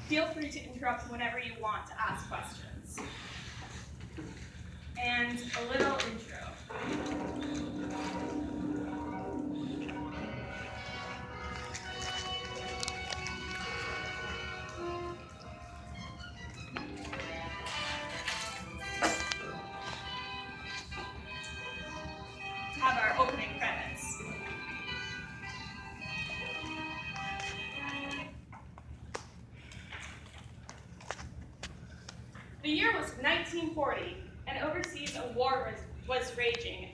Feel free to interrupt whenever you want to ask questions. And a little intro. To have our opening credits. The year was 1940, and overseas a war was raging,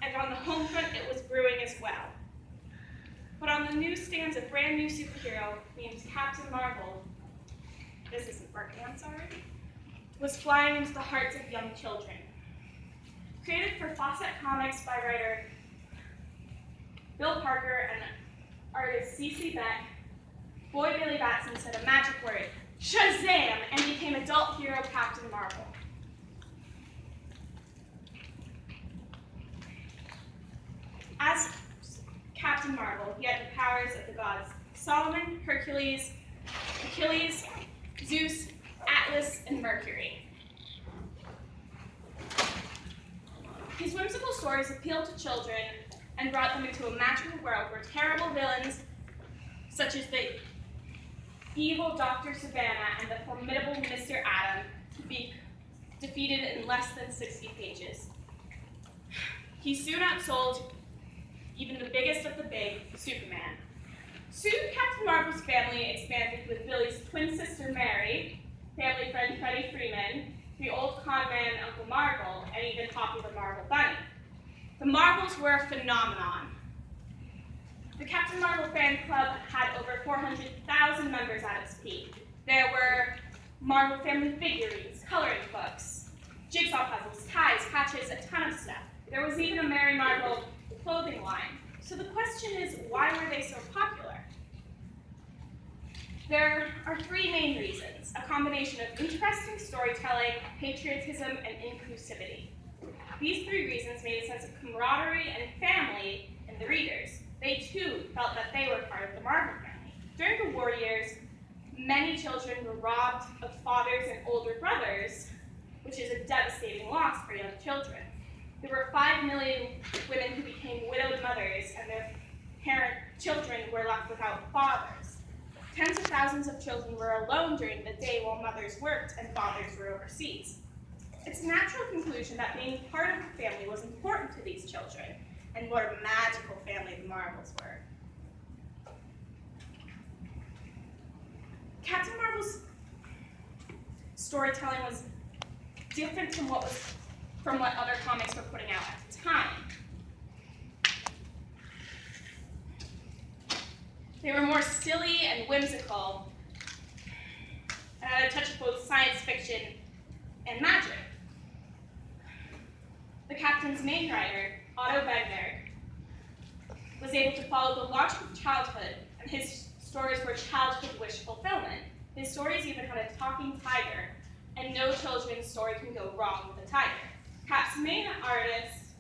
and on the home front it was brewing as well. But on the newsstands, a brand new superhero named Captain Marvel, this isn't working, I'm sorry, was flying into the hearts of young children. Created for Fawcett Comics by writer Bill Parker and artist C.C. Beck, boy Billy Batson said a magic word, Shazam, and became adult hero Captain Marvel. As Captain Marvel, he had the powers of the gods Solomon, Hercules, Achilles, Zeus, Atlas, and Mercury. His whimsical stories appealed to children and brought them into a magical world where terrible villains, such as the evil Dr. Savannah and the formidable Mr. Atom, could be defeated in less than 60 pages. He soon outsold even the biggest of the big, Superman. Soon, Captain Marvel's family expanded with Billy's twin sister Mary, family friend Freddie Freeman, the old con man Uncle Marvel, and even Poppy the Marvel Bunny. The Marvels were a phenomenon. The Captain Marvel fan club had over 400,000 members at its peak. There were Marvel family figurines, coloring books, jigsaw puzzles, ties, patches, a ton of stuff. There was even a Mary Marvel clothing line. So the question is, why were they so popular? There are three main reasons: a combination of interesting storytelling, patriotism, and inclusivity. These three reasons made a sense of camaraderie and family in the readers. They too felt that they were part of the Marvel family. During the war years, many children were robbed of fathers and older brothers, which is a devastating loss for young children. There were 5 million women who became widowed mothers, and their children were left without fathers. Tens of thousands of children were alone during the day while mothers worked and fathers were overseas. It's a natural conclusion that being part of the family was important to these children, and what a magical family the Marvels were. Captain Marvel's storytelling was different from what other comics were putting out at the time. They were more silly and whimsical, and had a touch of both science fiction and magic. The Captain's main writer, Otto Wegner, was able to follow the logic of childhood, and his stories were childhood wish fulfillment. His stories even had a talking tiger, and no children's story can go wrong with a tiger. Cap's main artist,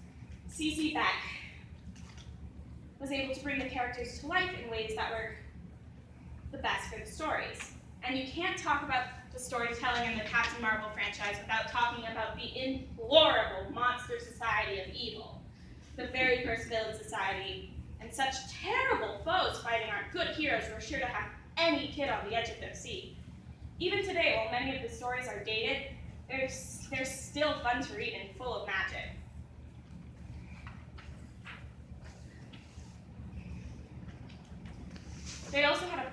C.C. Beck, was able to bring the characters to life in ways that were the best for the stories. And you can't talk about the storytelling in the Captain Marvel franchise without talking about the intolerable monster society of evil, the very first villain society, and such terrible foes fighting our good heroes who are sure to have any kid on the edge of their seat. Even today, while many of the stories are dated, they're still fun to read and full of magic. They also had a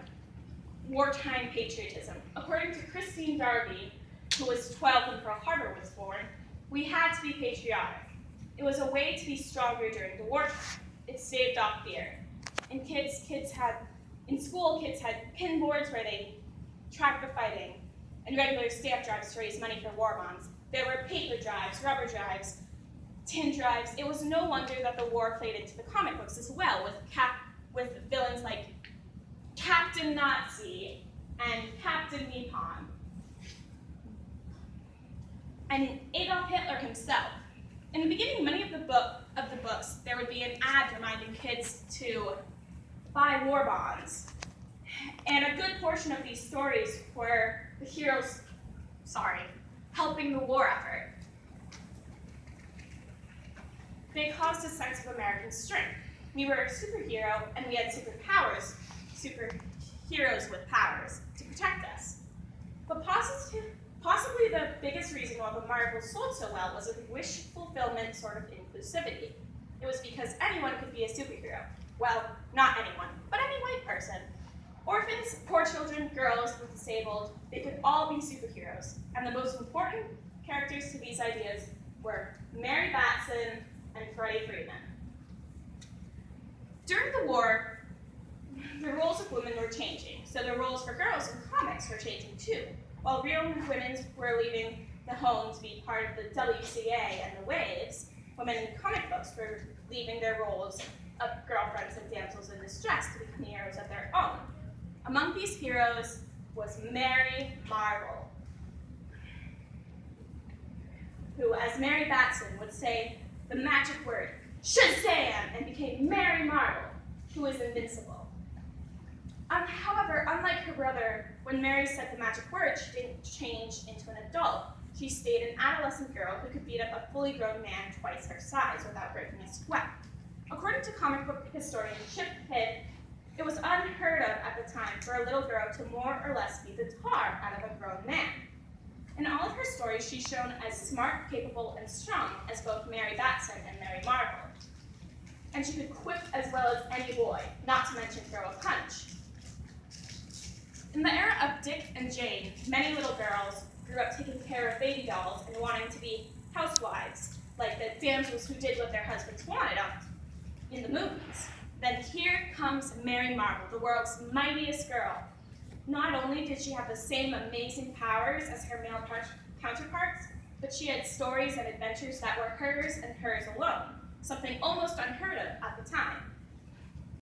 wartime patriotism. According to Christine Darby, who was 12 when Pearl Harbor was born, we had to be patriotic. It was a way to be stronger during the wartime. It staved off fear. In school, kids had pin boards where they tracked the fighting, and regular stamp drives to raise money for war bonds. There were paper drives, rubber drives, tin drives. It was no wonder that the war played into the comic books as well, with villains like Captain Nazi and Captain Nippon, and Adolf Hitler himself. In the beginning, many of the books, there would be an ad reminding kids to buy war bonds. And a good portion of these stories were the heroes, helping the war effort. They caused a sense of American strength. We were a superhero, and we had superpowers, superheroes with powers, to protect us. But possibly the biggest reason why the Marvel sold so well was a wish fulfillment sort of inclusivity. It was because anyone could be a superhero. Well, not anyone, but any white person. Orphans, poor children, girls, the disabled, they could all be superheroes. And the most important characters to these ideas were Mary Batson and Freddie Freeman. During the war, the roles of women were changing, so the roles for girls in comics were changing too. While real women were leaving the home to be part of the WCA and the Waves, women in comic books were leaving their roles of girlfriends and damsels in distress to become heroes of their own. Among these heroes was Mary Marvel, who, as Mary Batson, would say the magic word, Shazam, and became Mary Marvel, who was invincible. However, unlike her brother, when Mary said the magic word, she didn't change into an adult. She stayed an adolescent girl who could beat up a fully grown man twice her size without breaking a sweat. According to comic book historian Chip Pitt, it was unheard of at the time for a little girl to more or less beat the tar out of a grown man. In all of her stories, she's shown as smart, capable, and strong as both Mary Batson and Mary Marvel. And she could quip as well as any boy, not to mention throw a punch. In the era of Dick and Jane, many little girls grew up taking care of baby dolls and wanting to be housewives, like the damsels who did what their husbands wanted in the movies. Then here comes Mary Marvel, the world's mightiest girl. Not only did she have the same amazing powers as her male counterparts, but she had stories and adventures that were hers and hers alone, something almost unheard